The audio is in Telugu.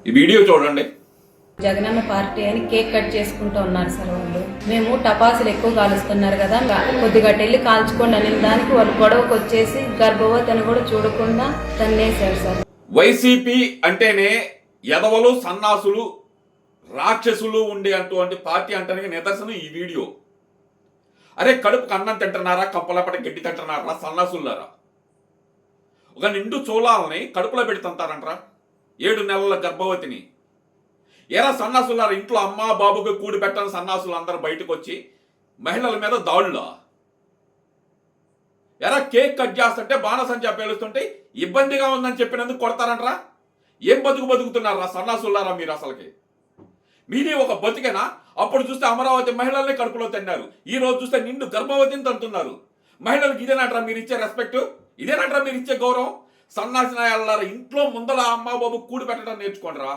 ఈ వీడియో చూడండి. జగనన్న పార్టీ అని కేక్ కట్ చేసుకుంటూ ఉన్నారు సార్ వాళ్ళు. మేము టపాసులు ఎక్కువ కాలుస్తున్నారు కదా, కొద్దిగా వెళ్ళి కాల్చుకోండి అనే దానికి వాళ్ళు గొడవకు వచ్చేసి గర్భవతిని కూడా చూడకుండా తన్నేశారు సార్. వైసీపీ అంటేనే ఎదవలు, సన్నాసులు, రాక్షసులు ఉండే అటువంటి పార్టీ అంటానికి నిదర్శనం ఈ వీడియో. అరే కడుపుకు అన్నం తింటున్నారా, కప్పలపట గడ్డి తింటున్నారా సన్నాసులారా? ఒక నిండు చూలాలని కడుపులో పెట్టి తంటారంటారా 7 నెలల గర్భవతిని? ఎరా సన్నాసులారా, ఇంట్లో అమ్మా బాబుకి కూడి పెట్టని సన్నాసులు అందరూ బయటకు వచ్చి మహిళల మీద దాడులా? ఎరా కేక్ కట్ చేస్తుంటే బాణసంచా పేలుస్తుంటే ఇబ్బందిగా ఉందని చెప్పినందుకు కొడతారంటరా? ఏం బతుకుతున్నారా సన్నాసులారా మీరు? అసలుకి మీది ఒక బతికేనా? అప్పుడు చూస్తే అమరావతి మహిళల్ని కడుపులో తిన్నారు, ఈ రోజు చూస్తే నిండు గర్భవతిని తంటున్నారు. మహిళలకు ఇదేనంటారా మీరు ఇచ్చే రెస్పెక్ట్? ఇదేనంటారా మీరు ఇచ్చే గౌరవం? సన్నాసి నాయాలారా, ఇంట్లో ముందల అమ్మా బాబు కూడి పెట్టడం నేర్చుకోండిరా.